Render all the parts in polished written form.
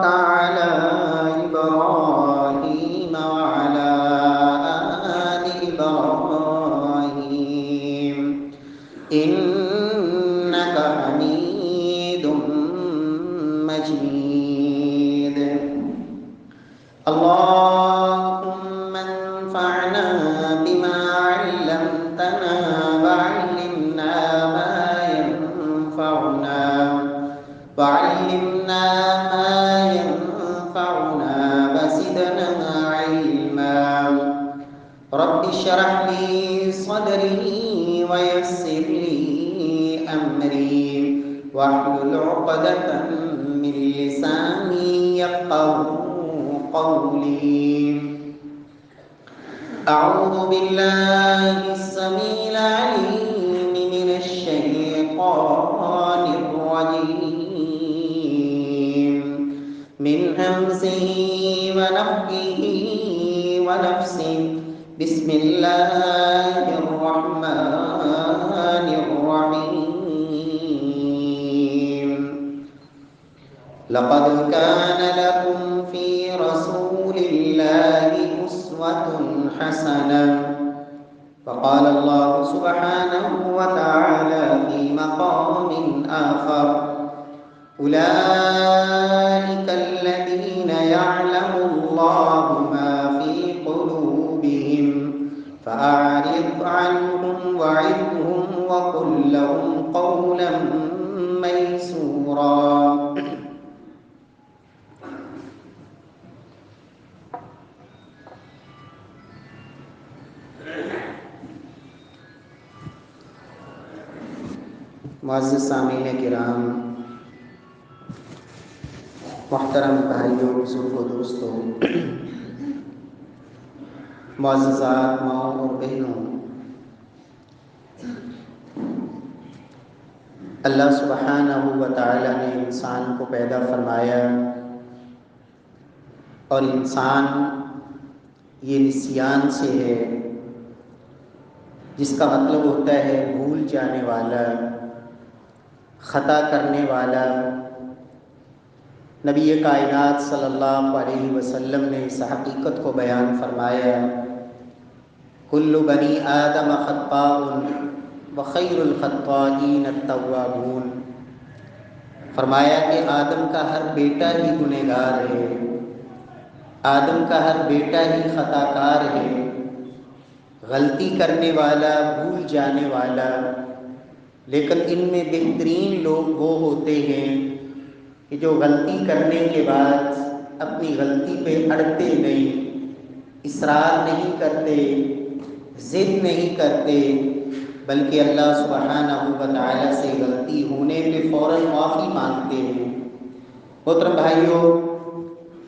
على إبراهيم وعلى آل إبراهيم إنك حميد مجيد. اللهم انفعنا بما علمتنا وعلمنا ما ينفعنا وزدنا علما. رب اشرح لي صدري ويسر لي أمري واحلل عقدة من لساني يفقهوا قولي. أعوذ بالله السميع العليم من الشيطان الرجيم من همزه ونفخه ونفسه. بسم الله الرحمن الرحيم. لقد كان لكم في رسول الله أسوة حسنة. فقال الله سبحانه وتعالى في مقام آخر: أولئك الذين يعلم الله ما في قلوبهم فأعرض عنهم وعظهم وقل لهم قولا ميسورا. معزز سامعین کرام، محترم بھائیوں، بزرگوں، دوستوں، معززات ماؤں اور بہنوں، اللہ سبحانہ و تعالی نے انسان کو پیدا فرمایا اور انسان یہ نسیان سے ہے، جس کا مطلب ہوتا ہے بھول جانے والا، خطا کرنے والا۔ نبی کائنات صلی اللہ علیہ وسلم نے اس حقیقت کو بیان فرمایا: کل بنی آدم خطاء وخیر الخطائین التوابون۔ فرمایا کہ آدم کا ہر بیٹا ہی گنہگار ہے، آدم کا ہر بیٹا ہی خطا کار ہے، غلطی کرنے والا، بھول جانے والا۔ لیکن ان میں بہترین لوگ وہ ہوتے ہیں کہ جو غلطی کرنے کے بعد اپنی غلطی پہ اڑتے نہیں، اصرار نہیں کرتے، ضد نہیں کرتے، بلکہ اللہ سبحانہ و تعالی سے غلطی ہونے پہ فوراً معافی مانگتے ہیں۔ محترم بھائیوں،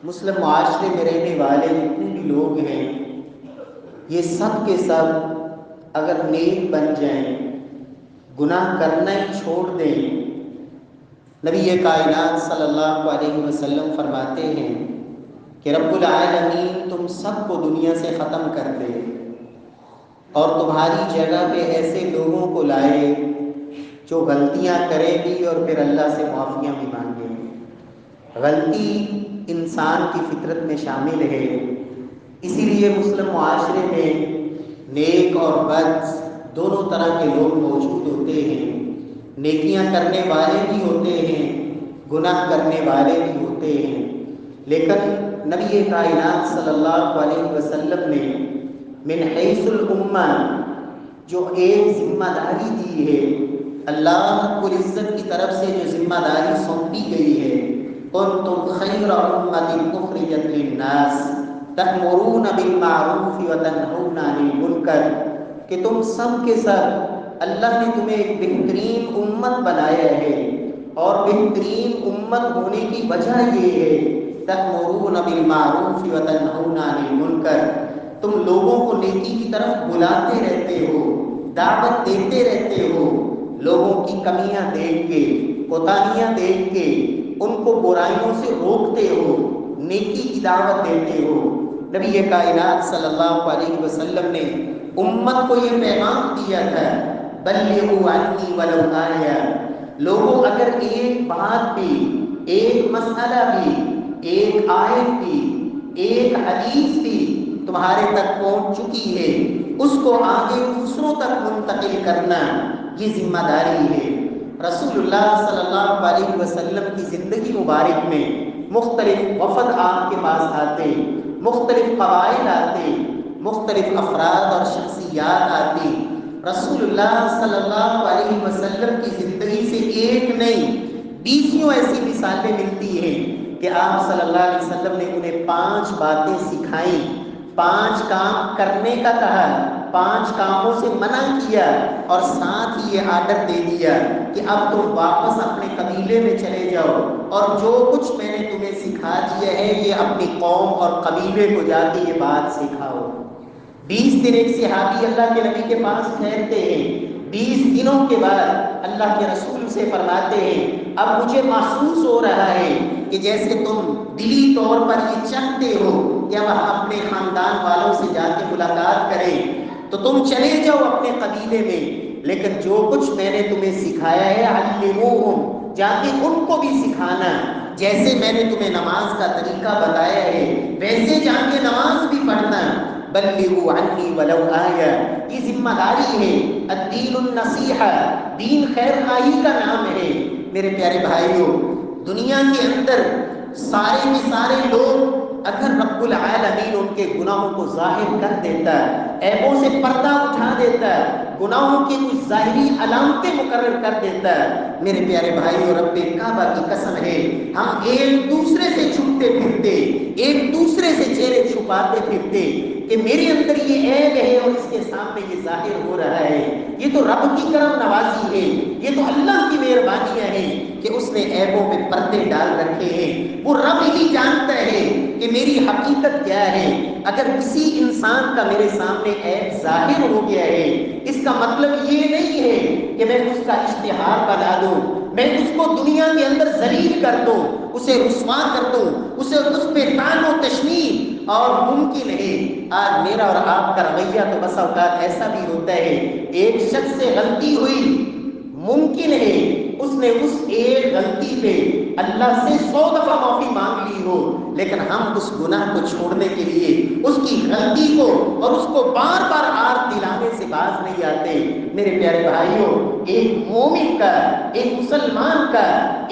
مسلم معاشرے میں رہنے والے جتنے بھی لوگ ہیں، یہ سب کے سب اگر نیک بن جائیں، گناہ کرنا ہی چھوڑ دیں، نبی کائنات صلی اللہ علیہ وسلم فرماتے ہیں کہ رب العالمین تم سب کو دنیا سے ختم کر دے اور تمہاری جگہ پہ ایسے لوگوں کو لائے جو غلطیاں کریں بھی اور پھر اللہ سے معافیاں بھی مانگیں۔ غلطی انسان کی فطرت میں شامل ہے، اسی لیے مسلم معاشرے میں نیک اور بد دونوں طرح کے لوگ موجود ہوتے ہیں، نیکیاں کرنے والے بھی ہوتے ہیں، گناہ کرنے والے بھی ہوتے ہیں۔ لیکن نبی کائنات صلی اللہ علیہ وسلم نے من حیث الامہ جو ایک ذمہ داری دی ہے، اللہ رب العزت کی طرف سے جو ذمہ داری سونپی گئی ہے، کنتم خیر امۃ اخرجت للناس تأمرون بالمعروف وتنہون عن المنکر، کہ تم سب کے سب اللہ نے تمہیں ایک بہترین امت بنایا ہے، اور بہترین امت ہونے کی وجہ یہ ہے تأمرون بالمعروف وتنہون عن المنکر، تم لوگوں کو نیکی کی طرف بلاتے رہتے ہو، دعوت دیتے رہتے ہو، لوگوں کی کمیاں دیکھ کے، کوتاہیاں دیکھ کے ان کو برائیوں سے روکتے ہو، نیکی کی دعوت دیتے ہو۔ نبی کائنات صلی اللہ علیہ وسلم نے امت کو یہ پیغام دیا تھا، بلغوا عنی ولو آیہ، لوگوں اگر ایک بات بھی، ایک مسئلہ بھی، ایک آیت بھی، ایک حدیث بھی تمہارے تک پہنچ چکی ہے، اس کو آگے دوسروں تک منتقل کرنا یہ ذمہ داری ہے۔ رسول اللہ صلی اللہ علیہ وسلم کی زندگی مبارک میں مختلف وفد آپ کے پاس آتے، مختلف قبائل آتے، مختلف افراد اور شخصیات آتی۔ رسول اللہ صلی اللہ علیہ وسلم کی زندگی سے ایک نہیں بیسیوں ایسی مثالیں ملتی ہیں کہ آپ صلی اللہ علیہ وسلم نے انہیں 5 باتیں سکھائیں، 5 کام کرنے کا کہا، 5 کاموں سے منع کیا، اور ساتھ ہی یہ آرڈر دے دیا کہ اب تم واپس اپنے قبیلے میں چلے جاؤ، اور جو کچھ میں نے تمہیں سکھا دیا ہے یہ اپنی قوم اور قبیلے کو جا کے یہ بات سکھاؤ۔ 20 دن ایک صحابی اللہ کے نبی کے پاس ٹھہرتے ہیں۔ 20 دنوں کے بعد اللہ کے رسول سے فرماتے ہیں اب مجھے محسوس ہو رہا ہے کہ جیسے تم دلی طور پر یہ چاہتے ہو کہ اب ہم اپنے خاندان والوں سے جا کے ملاقات کریں، تو تم چلے جاؤ اپنے قبیلے میں، لیکن جو کچھ میں نے تمہیں سکھایا ہے علموہم، جا کے ان کو بھی سکھانا، جیسے میں نے تمہیں نماز کا طریقہ بتایا ہے ویسے جا کے نماز بھی پڑھنا۔ بلغوا عنی ولو آیہ، یہ ذمہ داری ہے۔ الدین النصیحہ، دین خیر خواہی کا نام ہے۔ میرے پیارے بھائیوں، دنیا کے اندر سارے کے سارے لوگ اگر رب العالمین ان کے گناہوں کو ظاہر کر دیتا ہے، عیبوں سے پردہ اٹھا دیتا ہے، گناہوں کی کچھ ظاہری علامتیں مقرر کر دیتا ہے، میرے پیارے بھائیوں رب کعبہ کی قسم ہے ہم ایک دوسرے سے چھپتے پھرتے، ایک دوسرے سے چہرے چھپاتے پھرتے کہ میرے اندر یہ عیب ہے اور اس کے سامنے یہ ظاہر ہو رہا ہے، یہ تو رب کی کرم نوازی ہے، یہ تو اللہ کی مہربانیاں ہیں کہ اس نے عیبوں پہ پردے ڈال رکھے ہیں۔ وہ رب ہی جانتا ہے کہ میری حقیقت کیا ہے۔ اگر کسی انسان کا میرے سامنے عیب ظاہر ہو گیا ہے، اس کا مطلب یہ نہیں ہے کہ میں اس کا اشتہار بنا دوں، میں اس کو دنیا کے اندر ذلیل کر دوں، اسے رسوا کر دوں، اسے اس پہ طعن و تشنیع، اور ممکن ہے آج میرا اور آپ کا رویہ تو بس اوقات ایسا بھی ہوتا ہے، ایک شخص سے غلطی ہوئی، ممکن ہے اس نے اس ایک غلطی پہ اللہ سے 100 دفعہ معافی مانگ لی ہو، لیکن ہم اس گناہ کو چھوڑنے کے لیے اس کی غلطی کو اور اس کو بار بار آر دلانے سے باز نہیں آتے۔ میرے پیارے بھائیوں، ایک مومن کا، ایک مسلمان کا،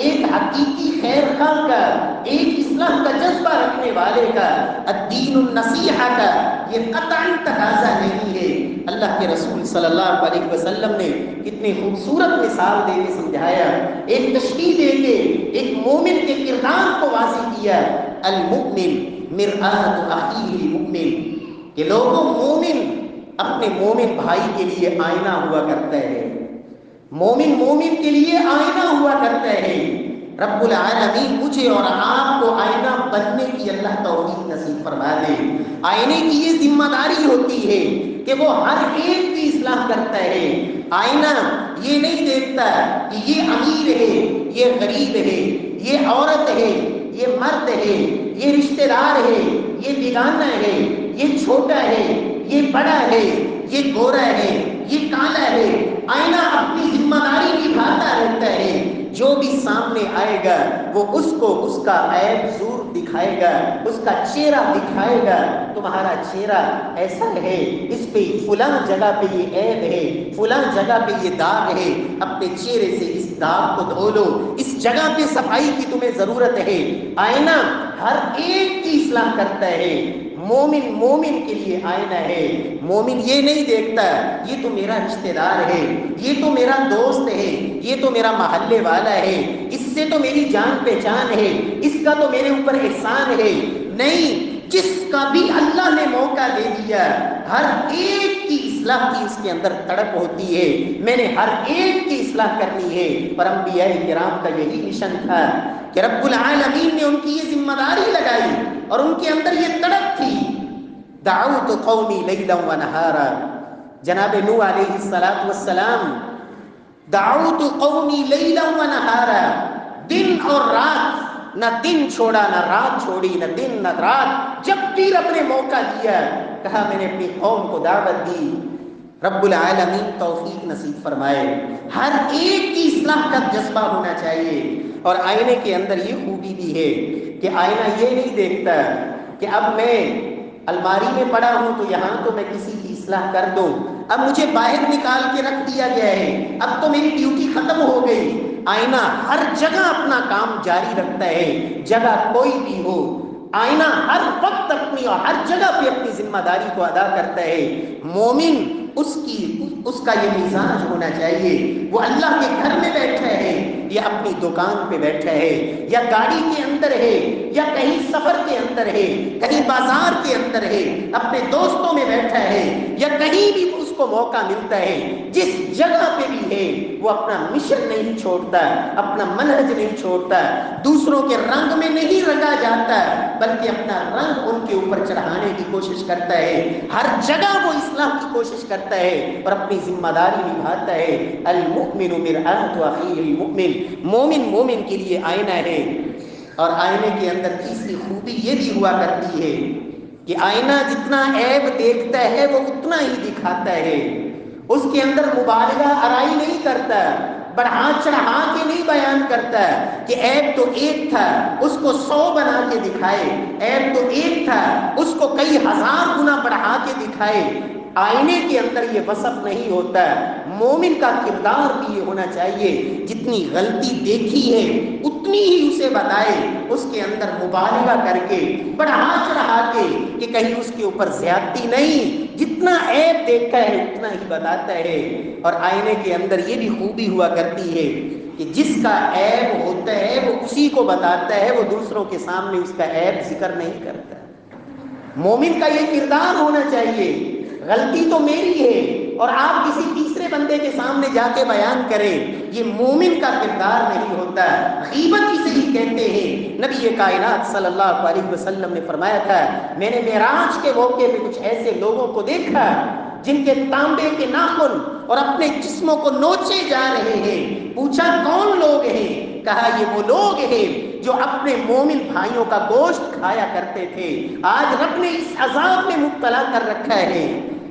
ایک حقیقی خیر خواہ کا، ایک اصلاح کا جذبہ رکھنے والے کا، الدین النصیحہ کا یہ قطعاً تقاضا نہیں ہے۔ اللہ کے رسول صلی اللہ علیہ وسلم نے کتنی خوبصورت مثال دے کے سمجھایا، ایک تشریح دے کے ایک مومن کے کردار کو واضح کیا۔ المؤمن مرآۃ اخیہ المؤمن، کہ لوگوں مومن اپنے مومن بھائی کے لیے آئینہ ہوا کرتا ہے، مومن مومن کے لیے آئینہ ہوا کرتا ہے۔ رب العالمین مجھے اور آپ کو آئینہ بننے کی اللہ توفیق نصیب فرما دے۔ آئینے کی یہ ذمہ داری ہوتی ہے کہ وہ ہر ایک کی اصلاح کرتا ہے۔ آئینہ یہ نہیں دیکھتا کہ یہ امیر ہے، یہ غریب ہے، یہ عورت ہے، یہ مرد ہے، یہ رشتہ دار ہے، یہ بیگانہ ہے، یہ چھوٹا ہے، یہ بڑا ہے، یہ گورا ہے، یہ کالا ہے۔ آئینہ اپنی ذمہ داری نبھاتا رہتا ہے، جو بھی سامنے آئے گا وہ اس کو اس کا عیب ضرور دکھائے گا، اس کا چہرہ دکھائے گا، تمہارا چہرہ ایسا ہے، اس پہ فلاں جگہ پہ یہ عیب ہے، فلاں جگہ پہ یہ داغ ہے، اپنے چہرے سے اس داغ کو دھو لو، اس جگہ پہ صفائی کی تمہیں ضرورت ہے۔ آئینہ ہر ایک کی اصلاح کرتا ہے۔ مومن مومن کے لیے آئینہ ہے۔ مومن یہ نہیں دیکھتا یہ تو میرا رشتہ دار ہے، یہ تو میرا دوست ہے، یہ تو میرا محلے والا ہے، اس سے تو میری جان پہچان ہے، اس کا تو میرے اوپر احسان ہے۔ نہیں، جس کا بھی اللہ نے موقع دے دیا، ہر ایک کی اصلاح کی اس کے اندر تڑپ ہوتی ہے، میں نے ہر ایک کی اصلاح کرنی ہے۔ اور انبیاء کرام کا یہی مشن تھا کہ رب العالمین نے ان کی یہ ذمہ داری لگائی اور ان کے اندر یہ تڑپ تھی۔ دعوت قومی لیلا و نہارا، جناب نوح علیہ السلام، دعوت قومی لیلا و نہارا، دن اور رات، نہ دن چھوڑا نہ رات چھوڑی، نہ دن نہ رات، جب بھی رب نے موقع دیا کہا میں نے اپنی قوم کو دعوت دی۔ رب العالمین توفیق نصیب فرمائے۔ ہر ایک کی اصلاح کا جذبہ ہونا چاہیے، اور آئینے کے اندر یہ خوبی بھی ہے کہ آئینہ یہ نہیں دیکھتا کہ اب میں الماری میں پڑا ہوں تو یہاں تو میں کسی کی اصلاح کر دوں، اب مجھے باہر نکال کے رکھ دیا گیا ہے، اب تو میری ڈیوٹی ختم ہو گئی۔ آئینہ ہر جگہ اپنا کام جاری رکھتا ہے، جگہ کوئی بھی ہو، آئینہ ہر وقت اپنی اور ہر جگہ پہ اپنی ذمہ داری کو ادا کرتا ہے۔ مومن اس کا یہ مزاج ہونا چاہیے، وہ اللہ کے گھر میں بیٹھا ہے یا اپنی دکان پہ بیٹھا ہے یا گاڑی کے اندر ہے یا کہیں سفر کے اندر ہے، کہیں بازار کے اندر ہے، اپنے دوستوں میں بیٹھا ہے یا کہیں بھی اس کو موقع ملتا ہے، جس جگہ پہ بھی ہے وہ اپنا مشن نہیں چھوڑتا، اپنا منہج نہیں چھوڑتا، دوسروں کے رنگ میں نہیں رنگا جاتا بلکہ اپنا رنگ ان کے اوپر چڑھانے کی کوشش کرتا ہے۔ ہر جگہ وہ اصلاح کی کوشش کرتا ہے اور اپنی ذمہ داری نبھاتا ہے۔ المؤمن مرآۃ اخیہ المؤمن، مومن مومن کے لیے آئینہ ہے۔ اور آئینے کے اندر تیسری خوبی یہ بھی ہوا کرتی ہے کہ آئینہ جتنا عیب دیکھتا ہے وہ اتنا ہی دکھاتا ہے، اس کے اندر مبالغہ آرائی نہیں کرتا، بڑھا چڑھا کے نہیں بیان کرتا کہ عیب تو ایک تھا اس کو 100 بنا کے دکھائے، عیب تو ایک تھا اس کو کئی ہزار گنا بڑھا کے دکھائے۔ آئینے کے اندر یہ وصف نہیں ہوتا۔ مومن کا کردار بھی یہ ہونا چاہیے جتنی غلطی دیکھی ہے اتنی ہی اسے بتائے، اس کے اندر مبالغہ کر کے بڑھا چڑھا کے کہ کہیں اس کے اوپر زیادتی نہیں، جتنا عیب دیکھا ہے اتنا ہی بتاتا ہے۔ اور آئینے کے اندر یہ بھی خوبی ہوا کرتی ہے کہ جس کا عیب ہوتا ہے وہ اسی کو بتاتا ہے، وہ دوسروں کے سامنے اس کا عیب ذکر نہیں کرتا۔ مومن کا یہ کردار ہونا چاہیے، غلطی تو میری ہے اور آپ کسی تیسرے بندے کے سامنے جا کے بیان کریں، یہ مومن کا کردار نہیں ہوتا۔ غیبت اسے ہی کہتے ہیں۔ نبی کائنات صلی اللہ علیہ وسلم نے فرمایا تھا، میں نے معراج کے موقع پہ کچھ ایسے لوگوں کو دیکھا جن کے تانبے کے ناخن اور اپنے جسموں کو نوچے جا رہے ہیں۔ پوچھا کون لوگ ہیں؟ کہا یہ وہ لوگ ہیں جو اپنے مومن بھائیوں کا گوشت کھایا کرتے تھے، آج رب نے اس عذاب میں مبتلا کر رکھا ہے۔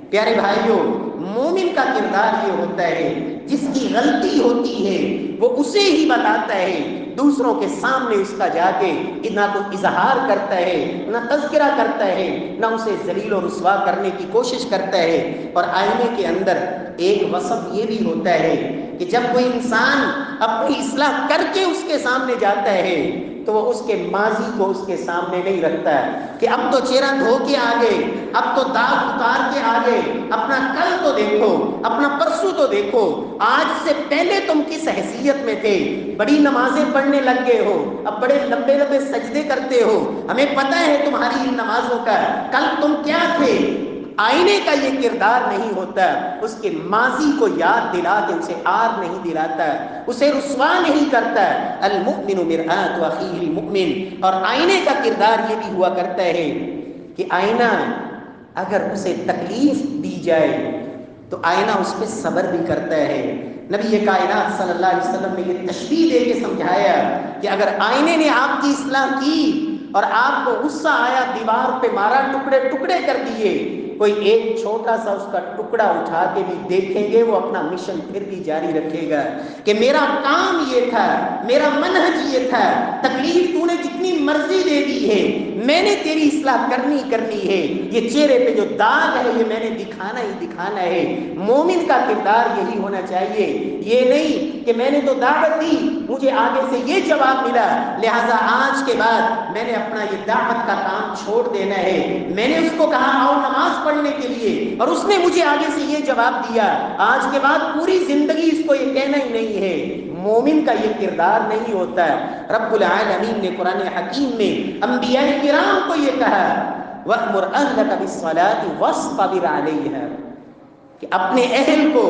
پیارے بھائیوں، مومن کا کردار یہ ہوتا ہے جس کی غلطی ہوتی ہے وہ اسے ہی بتاتا ہے، دوسروں کے سامنے اس کا جا کے نہ تو اظہار کرتا ہے، نہ تذکرہ کرتا ہے، نہ اسے ذلیل و رسوا کرنے کی کوشش کرتا ہے۔ اور آئینے کے اندر ایک وصف یہ بھی ہوتا ہے کہ جب کوئی انسان اپنی اصلاح کر کے اس کے سامنے جاتا ہے تو وہ اس کے ماضی کو اس کے سامنے نہیں رکھتا ہے کہ اب تو چہرہ دھو کے آگے، اب تو داغ اتار کے آگے، اپنا کل تو دیکھو، اپنا پرسوں تو دیکھو، آج سے پہلے تم کس حیثیت میں تھے، بڑی نمازیں پڑھنے لگ گئے ہو، اب بڑے لمبے لمبے سجدے کرتے ہو، ہمیں پتہ ہے تمہاری ان نمازوں کا، کل تم کیا تھے۔ آئینے کا یہ کردار نہیں ہوتا، اس کے ماضی کو یاد دلا کے اسے آر نہیں دلاتا، اسے رسوا نہیں کرتا۔ المؤمن مرآۃ اخیہ المؤمن۔ اور آئینے کا کردار یہ بھی ہوا کرتا ہے کہ آئینہ اگر اسے تکلیف دی جائے تو آئینہ اس پہ صبر بھی کرتا ہے۔ نبی کائنات صلی اللہ علیہ وسلم نے یہ تشبیہ دے کے سمجھایا کہ اگر آئینے نے آپ کی اصلاح کی اور آپ کو غصہ آیا، دیوار پہ مارا، ٹکڑے ٹکڑے کر دیے، کوئی ایک چھوٹا سا اس کا ٹکڑا اٹھا کے بھی دیکھیں گے وہ اپنا مشن پھر بھی جاری رکھے گا کہ میرا کام یہ تھا، میرا منہج یہ تھا، تکلیف تو نے جتنی مرضی دے دی ہے، میں نے تیری اصلاح کرنی ہے، یہ چہرے پہ جو داغ ہے یہ میں نے دکھانا ہی دکھانا ہے۔ مومن کا کردار یہی ہونا چاہیے، یہ نہیں کہ میں نے تو دعوت دی، مجھے آگے سے یہ جواب ملا لہذا آج کے بعد میں نے اپنا یہ دعوت کا کام چھوڑ دینا ہے۔ میں نے اس کو کہا آؤ نماز پڑھنے کے لیے اور اس نے مجھے آگے سے یہ جواب دیا، آج کے بعد پوری زندگی اس کو یہ کہنا ہی نہیں ہے۔ مومن کا یہ کردار نہیں ہوتا ہے۔ رب العالمین نے قرآن حکیم میں انبیاء کرام کو یہ کہا وَأْمُرْ أَهْلَكَ بِالصَّلَاةِ وَاصْطَبِرْ عَلَيْهَا، کہ اپنے اہل کو،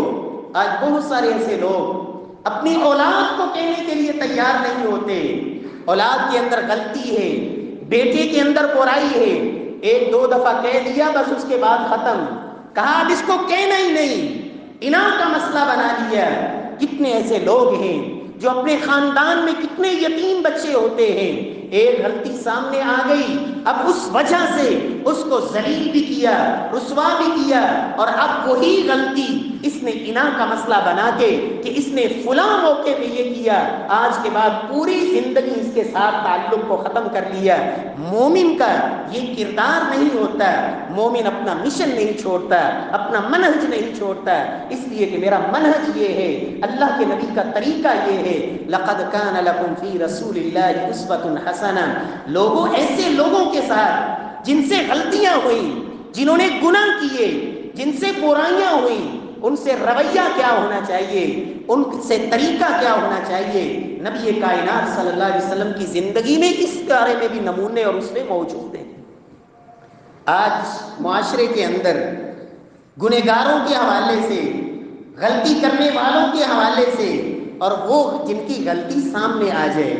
آج بہت سارے ایسے لوگ اپنی اولاد کو کہنے کے لیے تیار نہیں ہوتے، اولاد کے اندر غلطی ہے، بیٹے کے اندر برائی ہے، ایک دو دفعہ کہہ دیا بس اس کے بعد ختم، کہا اب اس کو کہنا ہی نہیں، انعام کا مسئلہ بنا لیا۔ کتنے ایسے لوگ ہیں جو اپنے خاندان میں کتنے یتیم بچے ہوتے ہیں، ایک غلطی سامنے آ گئی اب اس وجہ سے اس کو ذلیل بھی کیا، رسوا بھی کیا، اور اب وہی غلطی اس نے اناء کا مسئلہ بنا کے کہ اس نے فلاں موقع پہ یہ کیا، آج کے بعد پوری زندگی اس کے ساتھ تعلق کو ختم کر لیا۔ مومن کا یہ کردار نہیں ہوتا، مومن اپنا مشن نہیں چھوڑتا، اپنا منہج نہیں چھوڑتا، اس لیے کہ میرا منہج یہ ہے، اللہ کے نبی کا طریقہ یہ ہے، لقد کان لکم فی رسول اللہ اسوۃ حسنہ۔ لوگوں، ایسے لوگوں کے ساتھ جن سے غلطیاں ہوئیں، جنہوں نے گناہ کیے، جن سے برائیاں ہوئیں، ان سے رویہ کیا ہونا چاہیے، ان سے طریقہ کیا ہونا چاہیے، نبی کائنات صلی اللہ علیہ وسلم کی زندگی میں اس بارے میں بھی نمونے اور اس میں موجود ہیں۔ آج معاشرے کے اندر گنہگاروں کے حوالے سے، غلطی کرنے والوں کے حوالے سے، اور وہ جن کی غلطی سامنے آ جائے،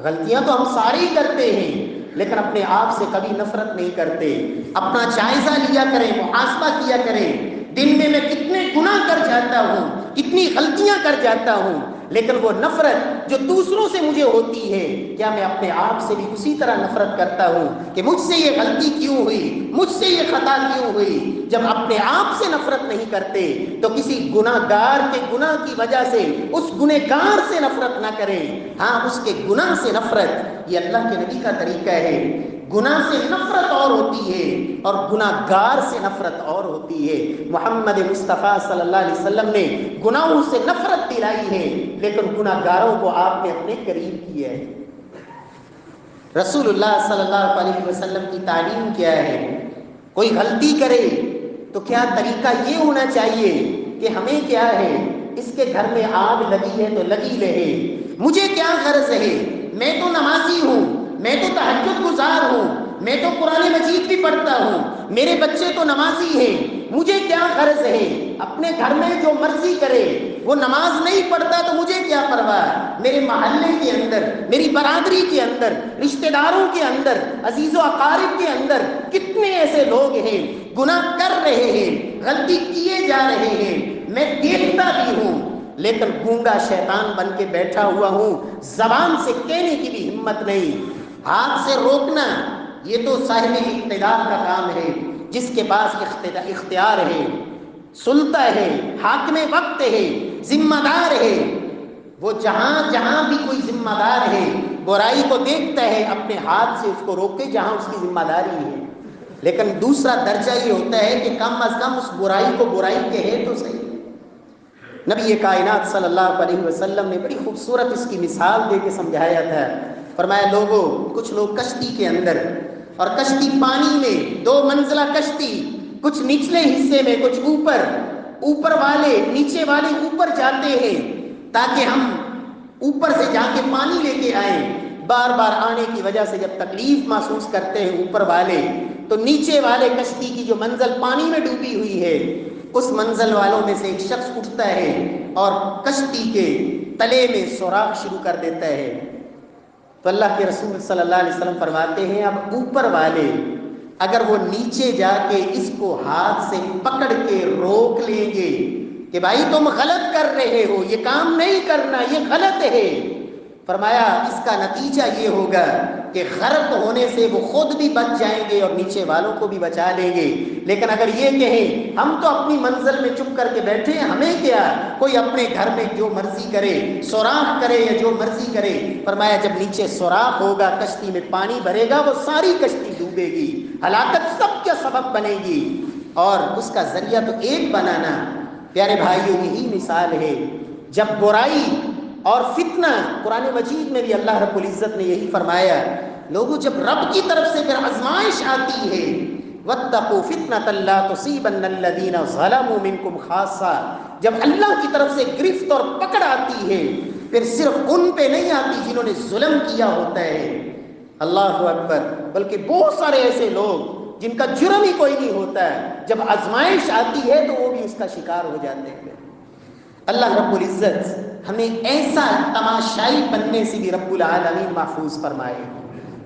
غلطیاں تو ہم سارے ہی کرتے ہیں لیکن اپنے آپ سے کبھی نفرت نہیں کرتے۔ اپنا جائزہ لیا کریں، محاسبہ کیا کریں، دن میں کتنے گناہ کر جاتا ہوں، کتنی غلطیاں کر جاتا ہوں، لیکن وہ نفرت جو دوسروں سے مجھے ہوتی ہے، کیا میں اپنے آپ سے بھی اسی طرح نفرت کرتا ہوں کہ مجھ سے یہ غلطی کیوں ہوئی، مجھ سے یہ خطا کیوں ہوئی؟ جب اپنے آپ سے نفرت نہیں کرتے تو کسی گناہ گار کے گناہ کی وجہ سے اس گنہگار سے نفرت نہ کریں، ہاں اس کے گناہ سے نفرت۔ یہ اللہ کے نبی کا طریقہ ہے۔ گناہ سے نفرت اور ہوتی ہے اور گناہ گار سے نفرت اور ہوتی ہے۔ محمد مصطفیٰ صلی اللہ علیہ وسلم نے گناہوں سے نفرت دلائی ہے لیکن گناہ گاروں کو آپ نے اپنے قریب کیا ہے۔ رسول اللہ صلی اللہ علیہ وسلم کی تعلیم کیا ہے؟ کوئی غلطی کرے تو کیا طریقہ یہ ہونا چاہیے کہ ہمیں کیا ہے، اس کے گھر میں آگ لگی ہے تو لگی رہے، مجھے کیا غرض ہے، میں تو نمازی ہوں، میں تو تہجد گزار ہوں، میں تو قرآن مجید بھی پڑھتا ہوں، میرے بچے تو نمازی ہیں، مجھے کیا غرض ہے، اپنے گھر میں جو مرضی کرے، وہ نماز نہیں پڑھتا تو مجھے کیا پرواہ۔ میرے محلے کے اندر، میری برادری کے اندر، رشتہ داروں کے اندر، عزیز و اقارب کے اندر کتنے ایسے لوگ ہیں گناہ کر رہے ہیں، غلطی کیے جا رہے ہیں، میں دیکھتا بھی ہوں لیکن گونگا شیطان بن کے بیٹھا ہوا ہوں، زبان سے کہنے کی بھی ہمت نہیں، ہاتھ سے روکنا یہ تو صاحب اقتدار کا کام ہے، جس کے پاس اختیار ہے، سلطہ ہے، حاکم وقت ہے، ذمہ دار ہے، وہ جہاں جہاں بھی کوئی ذمہ دار ہے برائی کو دیکھتا ہے، اپنے ہاتھ سے اس کو روکے جہاں اس کی ذمہ داری ہے۔ لیکن دوسرا درجہ یہ ہوتا ہے کہ کم از کم اس برائی کو برائی کہے تو صحیح۔ نبی کائنات صلی اللہ علیہ وسلم نے بڑی خوبصورت اس کی مثال دے کے سمجھایا تھا۔ فرمایا لوگوں، کچھ لوگ کشتی کے اندر، اور کشتی پانی میں، دو منزلہ کشتی، کچھ نچلے حصے میں، کچھ اوپر والے نیچے والے اوپر جاتے ہیں تاکہ ہم اوپر سے جا کے پانی لے کے آئیں۔ بار بار آنے کی وجہ سے جب تکلیف محسوس کرتے ہیں اوپر والے، تو نیچے والے کشتی کی جو منزل پانی میں ڈوبی ہوئی ہے، اس منزل والوں میں سے ایک شخص اٹھتا ہے اور کشتی کے تلے میں سوراخ شروع کر دیتا ہے۔ تو اللہ کے رسول صلی اللہ علیہ وسلم فرماتے ہیں اب اوپر والے اگر وہ نیچے جا کے اس کو ہاتھ سے پکڑ کے روک لیں گے کہ بھائی تم غلط کر رہے ہو، یہ کام نہیں کرنا، یہ غلط ہے، فرمایا اس کا نتیجہ یہ ہوگا کہ غرق ہونے سے وہ خود بھی بچ جائیں گے اور نیچے والوں کو بھی بچا لیں گے۔ لیکن اگر یہ کہیں ہم تو اپنی منزل میں چپ کر کے بیٹھے ہیں، ہمیں کیا، کوئی اپنے گھر میں جو مرضی کرے، سوراخ کرے یا جو مرضی کرے، فرمایا جب نیچے سوراخ ہوگا، کشتی میں پانی بھرے گا، وہ ساری کشتی ڈوبے گی، ہلاکت سب کا سبب بنے گی، اور اس کا ذریعہ تو ایک بنانا۔ پیارے بھائیوں، یہی مثال ہے جب برائی اور فتنہ، قرآن مجید میں بھی اللہ رب العزت نے یہی فرمایا، لوگوں جب رب کی طرف سے پھر آزمائش آتی ہے، واتقوا فتنة لا تصيبن الذين ظلموا منكم خاصہ، جب اللہ کی طرف سے گرفت اور پکڑ آتی ہے پھر صرف ان پہ نہیں آتی جنہوں نے ظلم کیا ہوتا ہے، اللہ اکبر، بلکہ بہت سارے ایسے لوگ جن کا جرم ہی کوئی نہیں ہوتا ہے، جب آزمائش آتی ہے تو وہ بھی اس کا شکار ہو جاتے ہیں۔ اللہ رب العزت ہمیں ایسا تماشائی بننے سے بھی رب العالمین محفوظ فرمائے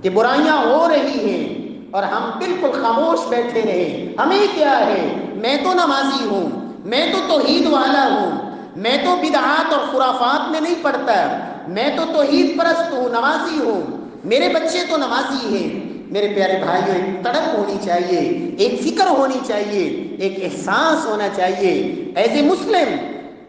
کہ برائیاں ہو رہی ہیں اور ہم بالکل خاموش بیٹھے رہیں، ہمیں کیا ہے، میں تو نمازی ہوں، میں تو توحید والا ہوں، میں تو بدعات اور خرافات میں نہیں پڑتا، میں تو توحید پرست ہوں، نمازی ہوں، میرے بچے تو نمازی ہیں، میرے پیارے بھائیوں ایک تڑپ ہونی چاہیے، ایک فکر ہونی چاہیے، ایک احساس ہونا چاہیے۔ ایز اے مسلم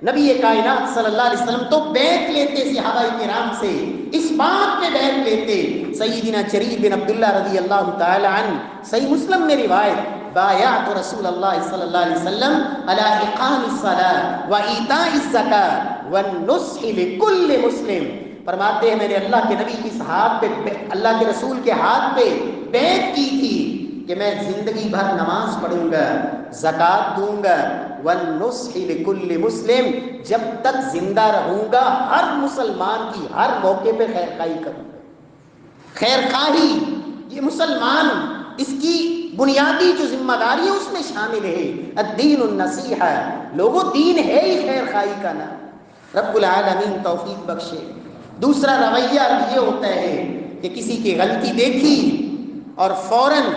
نبی کائنات صلی اللہ علیہ وسلم تو بیعت لیتے صحابہ کرام سے، اس بات پہ بیعت لیتے۔ سیدنا جریر بن عبداللہ رضی اللہ تعالی عنہ، صحیح مسلم میں روایت، بایعت رسول اللہ صلی اللہ علیہ وسلم علی اقام الصلاۃ و ایتاء الزکاۃ والنصح لکل مسلم۔ فرماتے ہیں میں نے اللہ کے نبی کی ہاتھ پہ، اللہ کے رسول کے ہاتھ پہ بیعت کی تھی کہ میں زندگی بھر نماز پڑھوں گا، زکوٰۃ دوں گا، والنصح لکل مسلم، جب تک زندہ رہوں گا ہر مسلمان کی ہر موقع پہ خیر خواہی کروں گا۔ خیر خواہی یہ مسلمان اس کی بنیادی جو ذمہ داری ہے اس میں شامل ہے۔ الدین النصیحہ، لوگوں دین ہے ہی خیر خواہی کا نام۔ رب العالمین توفیق بخشے۔ دوسرا رویہ یہ ہوتا ہے کہ کسی کی غلطی دیکھی اور فوراً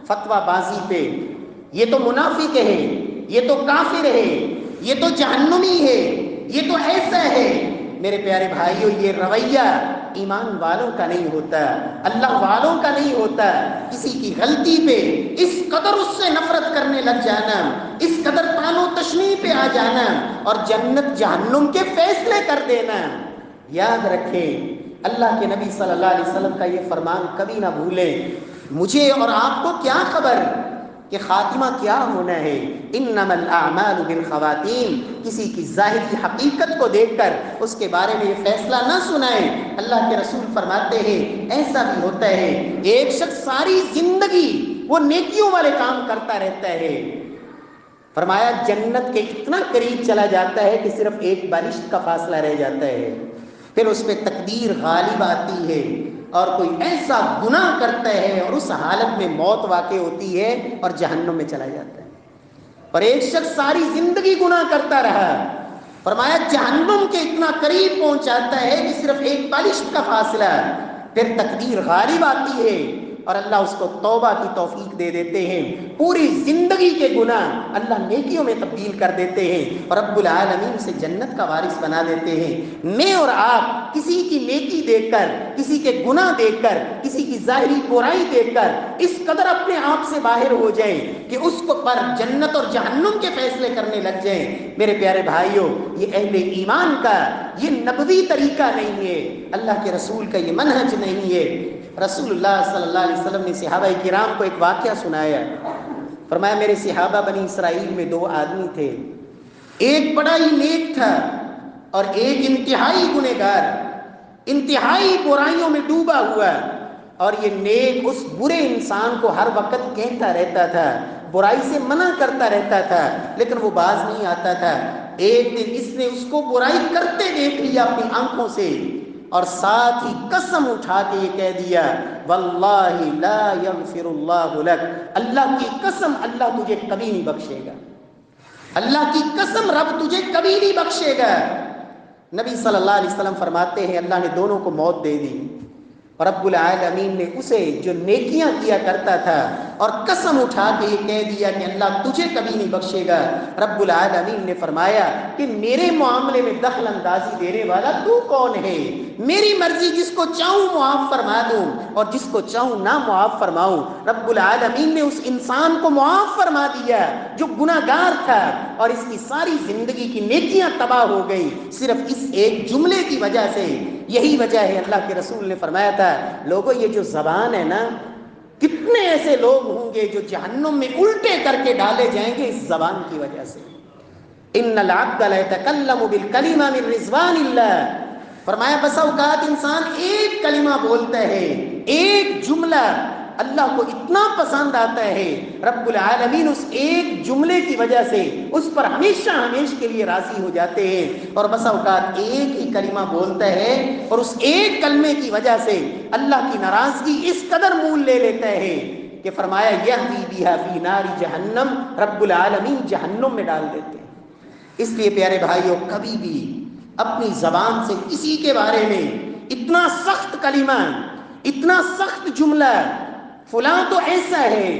فتویٰ بازی پہ، یہ تو منافق ہے، یہ تو کافر ہے، یہ تو جہنمی ہے، یہ تو ایسا ہے۔ میرے پیارے بھائیوں یہ رویہ ایمان والوں کا نہیں ہوتا، اللہ والوں کا نہیں ہوتا۔ کسی کی غلطی پہ اس قدر اس سے نفرت کرنے لگ جانا، اس قدر طعن و تشنیع پہ آ جانا اور جنت جہنم کے فیصلے کر دینا۔ یاد رکھیں اللہ کے نبی صلی اللہ علیہ وسلم کا یہ فرمان کبھی نہ بھولیں۔ مجھے اور آپ کو کیا خبر کہ خاتمہ کیا ہونا ہے؟ انما الاعمال بالخواتیم، کسی کی ظاہری حقیقت کو دیکھ کر اس کے بارے میں یہ فیصلہ نہ سنائیں۔ اللہ کے رسول فرماتے ہیں ایسا بھی ہوتا ہے ایک شخص ساری زندگی وہ نیکیوں والے کام کرتا رہتا ہے، فرمایا جنت کے اتنا قریب چلا جاتا ہے کہ صرف ایک بالشت کا فاصلہ رہ جاتا ہے، پھر اس پہ تقدیر غالب آتی ہے اور کوئی ایسا گناہ کرتا ہے اور اس حالت میں موت واقع ہوتی ہے اور جہنم میں چلا جاتا ہے۔ اور ایک شخص ساری زندگی گناہ کرتا رہا، فرمایا جہنم کے اتنا قریب پہنچ جاتا ہے کہ صرف ایک بالشت کا فاصلہ، پھر تقدیر غالب آتی ہے اور اللہ اس کو توبہ کی توفیق دے دیتے ہیں۔ پوری زندگی کے گناہ اللہ نیکیوں میں تبدیل کر دیتے ہیں اور رب العالمین سے جنت کا وارث بنا دیتے ہیں۔ میں اور آپ کسی کی نیکی دیکھ کر، کسی کے گناہ دیکھ کر، کسی کی ظاہری برائی دیکھ کر اس قدر اپنے آپ سے باہر ہو جائیں کہ اس کو پر جنت اور جہنم کے فیصلے کرنے لگ جائیں، میرے پیارے بھائیوں یہ اہل ایمان کا یہ نبوی طریقہ نہیں ہے، اللہ کے رسول کا یہ منہج نہیں ہے۔ رسول اللہ صلی اللہ علیہ وسلم نے صحابہ کرام کو ایک واقعہ سنایا، فرمایا میرے صحابہ بنی اسرائیل میں دو آدمی تھے، ایک بڑا ہی نیک تھا اور ایک انتہائی گنہگار، انتہائی برائیوں میں ڈوبا ہوا، اور یہ نیک اس برے انسان کو ہر وقت کہتا رہتا تھا، برائی سے منع کرتا رہتا تھا لیکن وہ باز نہیں آتا تھا۔ ایک دن اس نے اس کو برائی کرتے دیکھ لیا اپنی آنکھوں سے اور ساتھ ہی قسم اٹھا کے یہ کہہ دیا واللہ لا یغفر اللہ لک، اللہ کی قسم اللہ تجھے کبھی نہیں بخشے گا، اللہ کی قسم رب تجھے کبھی نہیں بخشے گا۔ نبی صلی اللہ علیہ وسلم فرماتے ہیں اللہ نے دونوں کو موت دے دی اور رب العالمین نے اسے جو نیکیاں کیا کرتا تھا اور قسم اٹھا کے یہ کہہ دیا کہ اللہ تجھے کبھی نہیں بخشے گا، رب العالمین نے فرمایا کہ میرے معاملے میں دخل اندازی دینے والا تو کون ہے؟ میری مرضی، جس کو چاہوں معاف فرما دوں اور جس کو چاہوں نہ معاف فرماؤں۔ رب العالمین نے اس انسان کو معاف فرما دیا جو گناہگار تھا اور اس کی ساری زندگی کی نیکیاں تباہ ہو گئی صرف اس ایک جملے کی وجہ سے۔ یہی وجہ ہے اللہ کے رسول نے فرمایا تھا لوگوں یہ جو زبان ہے نا، کتنے ایسے لوگ ہوں گے جو جہنم میں الٹے کر کے ڈالے جائیں گے اس زبان کی وجہ سے۔ ان العبد لیتکلم بالکلمہ من رضوان اللہ، فرمایا بسا اوقات انسان ایک کلمہ بولتا ہے، ایک جملہ اللہ کو اتنا پسند آتا ہے، رب العالمین اس ایک جملے کی وجہ سے اس پر ہمیشہ ہمیشہ کے لیے راضی ہو جاتے ہیں، اور بسا اوقات ایک ہی کلمہ بولتا ہے اور اس ایک کلمے کی وجہ سے اللہ کی ناراضگی اس قدر مول لے لیتا ہے کہ فرمایا یہوی بہا فی نار جہنم، رب العالمین جہنم میں ڈال دیتے ہیں۔ اس لیے پیارے بھائیوں کبھی بھی اپنی زبان سے کسی کے بارے میں اتنا سخت کلمہ، اتنا سخت جملہ فلاں تو ایسا ہے،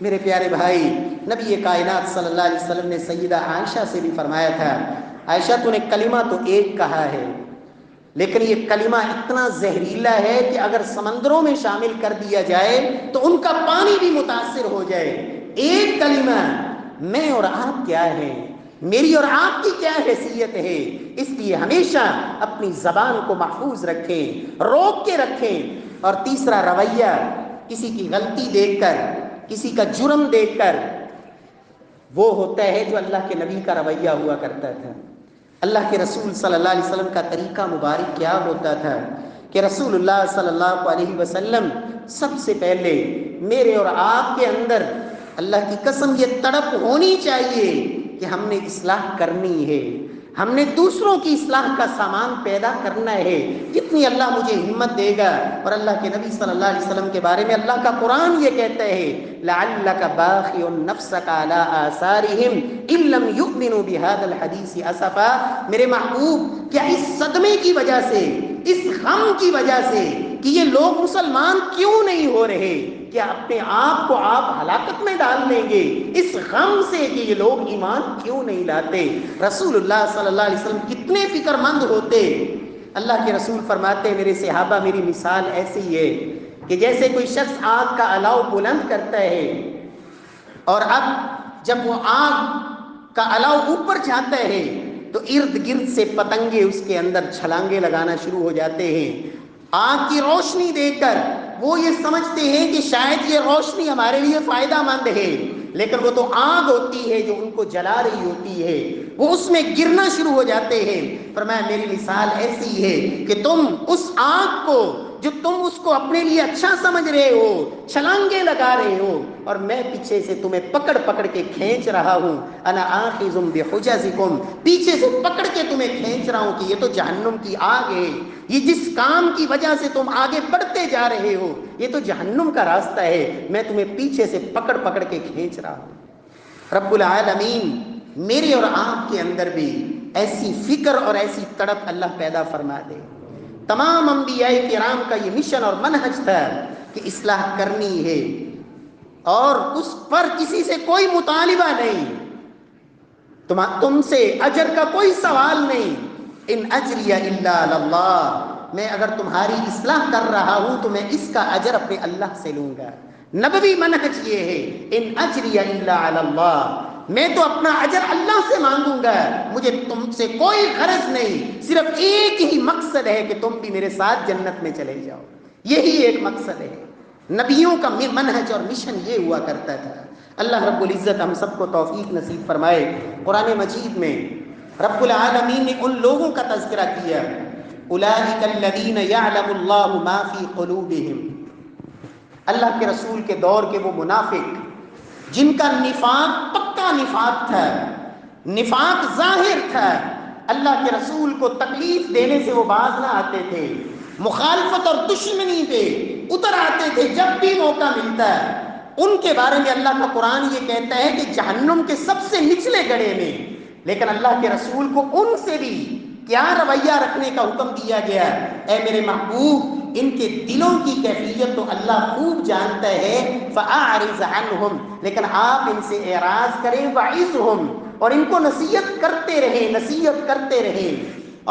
میرے پیارے بھائی نبی کائنات صلی اللہ علیہ وسلم نے سیدہ عائشہ سے بھی فرمایا تھا عائشہ تو نے کلمہ تو ایک کہا ہے لیکن یہ کلمہ اتنا زہریلا ہے کہ اگر سمندروں میں شامل کر دیا جائے تو ان کا پانی بھی متاثر ہو جائے۔ ایک کلمہ، میں اور آپ کیا ہیں، میری اور آپ کی کیا حیثیت ہے، اس لیے ہمیشہ اپنی زبان کو محفوظ رکھیں، روک کے رکھیں۔ اور تیسرا رویہ، کسی کی غلطی دیکھ کر، کسی کا جرم دیکھ کر، وہ ہوتا ہے جو اللہ کے نبی کا رویہ ہوا کرتا تھا۔ اللہ کے رسول صلی اللہ علیہ وسلم کا طریقہ مبارک کیا ہوتا تھا کہ رسول اللہ صلی اللہ علیہ وسلم سب سے پہلے میرے اور آپ کے اندر اللہ کی قسم یہ تڑپ ہونی چاہیے کہ ہم نے اصلاح کرنی ہے، ہم نے دوسروں کی اصلاح کا سامان پیدا کرنا ہے۔ جتنی اللہ مجھے ہمت دے گا، اور اللہ کے نبی صلی اللہ علیہ وسلم کے بارے میں اللہ کا قرآن یہ کہتا ہے لعلک باخع نفسک علی آثارہم ان لم یؤمنوا بہذا الحدیث اسفا۔ میرے محبوب، کیا اس صدمے کی وجہ سے، اس غم کی وجہ سے کہ یہ لوگ مسلمان کیوں نہیں ہو رہے، کیا اپنے آپ کو آپ ہلاکت میں ڈال لیں گے اس غم سے کہ یہ لوگ ایمان کیوں نہیں لاتے؟ رسول اللہ صلی اللہ علیہ وسلم کتنے فکر مند ہوتے۔ اللہ کے رسول فرماتے، میرے صحابہ، میری مثال ایسی ہے کہ جیسے کوئی شخص آگ کا الاؤ بلند کرتا ہے، اور اب جب وہ آگ کا الاؤ اوپر جاتا ہے تو ارد گرد سے پتنگے اس کے اندر چھلانگے لگانا شروع ہو جاتے ہیں۔ آگ کی روشنی دیکھ کر وہ یہ سمجھتے ہیں کہ شاید یہ روشنی ہمارے لیے فائدہ مند ہے، لیکن وہ تو آگ ہوتی ہے جو ان کو جلا رہی ہوتی ہے، وہ اس میں گرنا شروع ہو جاتے ہیں۔ فرمایا میری مثال ایسی ہے کہ تم اس آگ کو، جو تم اس کو اپنے لیے اچھا سمجھ رہے ہو، چھلانگے لگا رہے ہو، اور میں پیچھے سے تمہیں پکڑ پکڑ کے کھینچ رہا ہوں، انا آخذ بحجزکم، پیچھے سے پکڑ کے تمہیں کھینچ رہا ہوں کہ یہ تو جہنم کی آگ ہے، یہ جس کام کی وجہ سے تم آگے بڑھتے جا رہے ہو یہ تو جہنم کا راستہ ہے، میں تمہیں پیچھے سے پکڑ پکڑ کے کھینچ رہا ہوں۔ رب العالمین میرے اور آپ کے اندر بھی ایسی فکر اور ایسی تڑپ اللہ پیدا فرما دے۔ تمام انبیاء کرام کا یہ مشن اور منہج تھا کہ اصلاح کرنی ہے، اور اس پر کسی سے کوئی مطالبہ نہیں، تم سے اجر کا کوئی سوال نہیں۔ ان اجری الا علی اللہ، میں اگر تمہاری اصلاح کر رہا ہوں تو میں اس کا اجر اپنے اللہ سے لوں گا۔ نبوی منہج یہ ہے، ان اجری الا علی اللہ، میں تو اپنا اجر اللہ سے مانگوں گا، مجھے تم سے کوئی غرض نہیں، صرف ایک ہی مقصد ہے کہ تم بھی میرے ساتھ جنت میں چلے جاؤ، یہی ایک مقصد ہے۔ نبیوں کا منہج اور مشن یہ ہوا کرتا تھا۔ اللہ رب العزت ہم سب کو توفیق نصیب فرمائے۔ قرآن مجید میں رب العالمین نے ان لوگوں کا تذکرہ کیا، اولئک الذین یعلم اللہ ما فی قلوبہم، اللہ کے رسول کے دور کے وہ منافق جن کا نفاق پکا نفاق تھا، نفاق ظاہر تھا، اللہ کے رسول کو تکلیف دینے سے وہ باز نہ آتے تھے، مخالفت اور دشمنی پہ اتر آتے تھے جب بھی موقع ملتا ہے۔ ان کے بارے میں اللہ کا قرآن یہ کہتا ہے کہ جہنم کے سب سے نچلے گڑھے میں، لیکن اللہ کے رسول کو ان سے بھی کیا رویہ رکھنے کا حکم دیا گیا؟ اے میرے محبوب، ان کے دلوں کی کیفیت تو اللہ خوب جانتا ہے، فَأَعْرِضْ عَنْهُمْ، لیکن آپ ان سے اعراض کریں، وَعِظْهُمْ، اور ان کو نصیحت کرتے رہیں، نصیحت کرتے رہیں،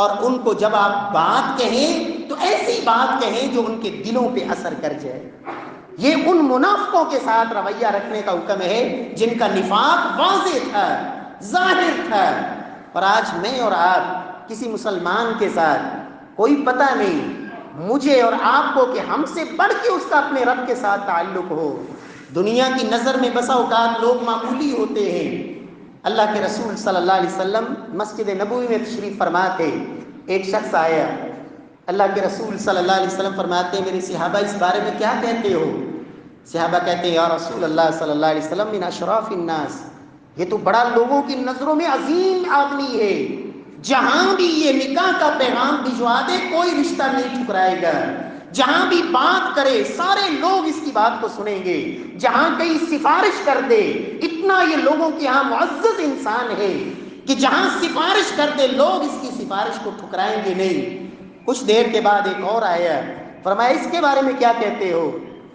اور ان کو جب آپ بات کہیں تو ایسی بات کہیں جو ان کے دلوں پہ اثر کر جائے۔ یہ ان منافقوں کے ساتھ رویہ رکھنے کا حکم ہے جن کا نفاق واضح تھا، ظاہر تھا۔ اور آج میں اور آپ کسی مسلمان کے ساتھ کوئی پتہ نہیں مجھے اور آپ کو کہ ہم سے بڑھ کے اس کا اپنے رب کے ساتھ تعلق ہو۔ دنیا کی نظر میں بسا اوقات لوگ معمولی ہوتے ہیں۔ اللہ کے رسول صلی اللہ علیہ وسلم مسجد نبوی میں تشریف فرما تھے، ایک شخص آیا، اللہ کے رسول صلی اللہ علیہ وسلم فرماتے ہیں میرے صحابہ اس بارے میں کیا کہتے ہو؟ صحابہ کہتے ہیں یا رسول اللہ صلی اللہ علیہ وسلم من اشراف الناس، یہ تو بڑا لوگوں کی نظروں میں عظیم آدمی ہے، جہاں بھی یہ نکاح کا پیغام بھجوا دے کوئی رشتہ نہیں ٹھکرائے گا، جہاں بھی بات کرے سارے لوگ اس کی بات کو سنیں گے، جہاں کہیں سفارش کر دے اتنا یہ لوگوں کے ہاں معزز انسان ہے کہ جہاں سفارش کر دے لوگ اس کی سفارش کو ٹھکرائیں گے نہیں۔ کچھ دیر کے بعد ایک اور آیا، فرمایا اس کے بارے میں کیا کہتے ہو؟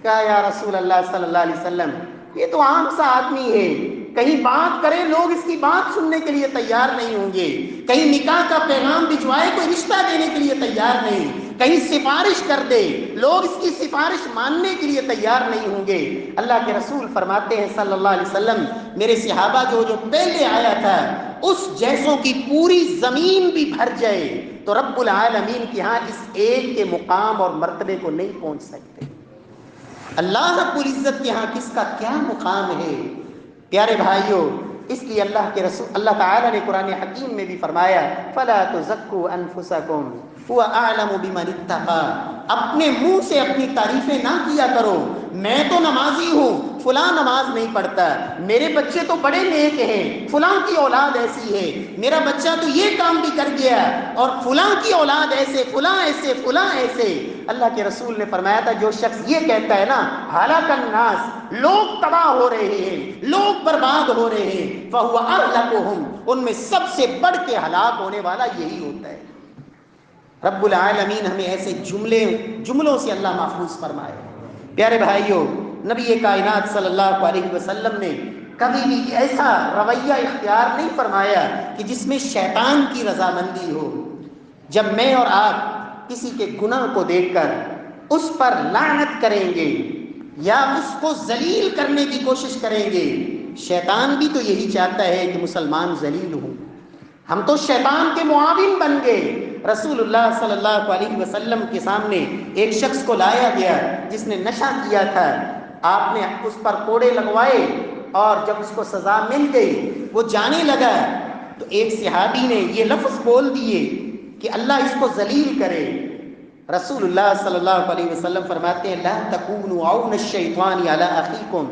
کہا یا رسول اللہ صلی اللہ علیہ وسلم یہ تو عام سا آدمی ہے، کہیں بات کرے لوگ اس کی بات سننے کے لیے تیار نہیں ہوں گے، کہیں نکاح کا پیغام بھجوائے کوئی رشتہ دینے کے لیے تیار نہیں، کہیں سفارش کر دے لوگ اس کی سفارش ماننے کے لیے تیار نہیں ہوں گے۔ اللہ کے رسول فرماتے ہیں صلی اللہ علیہ وسلم، میرے صحابہ جو پہلے آیا تھا اس جیسوں کی پوری زمین بھی بھر جائے تو رب العالمین کے ہاں اس ایک کے مقام اور مرتبے کو نہیں پہنچ سکتے۔ اللہ رب العزت کے ہاں کس کا کیا مقام ہے پیارے بھائیوں۔ اس لیے اللہ تعالیٰ نے قرآن حکیم میں بھی فرمایا فَلَا تُزَكُّوا أَنفُسَكُمْ هُوَ أَعْلَمُ بِمَنِ اتَّقَىٰ، اپنے منہ سے اپنی تعریفیں نہ کیا کرو، میں تو نمازی ہوں فلاں نماز نہیں پڑھتا، میرے بچے تو بڑے نیک ہیں، فلاں کی اولاد ایسی ہے، میرا بچہ تو یہ کام بھی کر گیا اور فلاں کی اولاد ایسے، فلاں ایسے، فلاں ایسے۔ اللہ کے رسول نے فرمایا تھا جو شخص یہ کہتا ہے نا ہلاک الناس، لوگ تباہ ہو رہے ہیں، لوگ برباد ہو رہے ہیں، فہو اہلکہم، ان میں سب سے بڑھ کے ہلاک ہونے والا یہی ہوتا ہے۔ رب العالمین ہمیں ایسے جملوں سے اللہ محفوظ فرمائے۔ پیارے بھائیوں، نبی کائنات صلی اللہ علیہ وسلم نے کبھی بھی ایسا رویہ اختیار نہیں فرمایا کہ جس میں شیطان کی رضامندی ہو۔ جب میں اور آپ کسی کے گناہ کو دیکھ کر اس پر لعنت کریں گے یا اس کو ذلیل کرنے کی کوشش کریں گے، شیطان بھی تو یہی چاہتا ہے کہ مسلمان ذلیل ہوں، ہم تو شیطان کے معاون بن گئے۔ رسول اللہ صلی اللہ علیہ وسلم کے سامنے ایک شخص کو لایا گیا جس نے نشہ کیا تھا، آپ نے اس پر کوڑے لگوائے اور جب اس کو سزا مل گئی وہ جانے لگا تو ایک صحابی نے یہ لفظ بول دیے کہ اللہ اس کو ذلیل کرے۔ رسول اللہ صلی اللہ علیہ وسلم فرماتے ہیں لا تکونوا عون الشیطان علی اخیکم،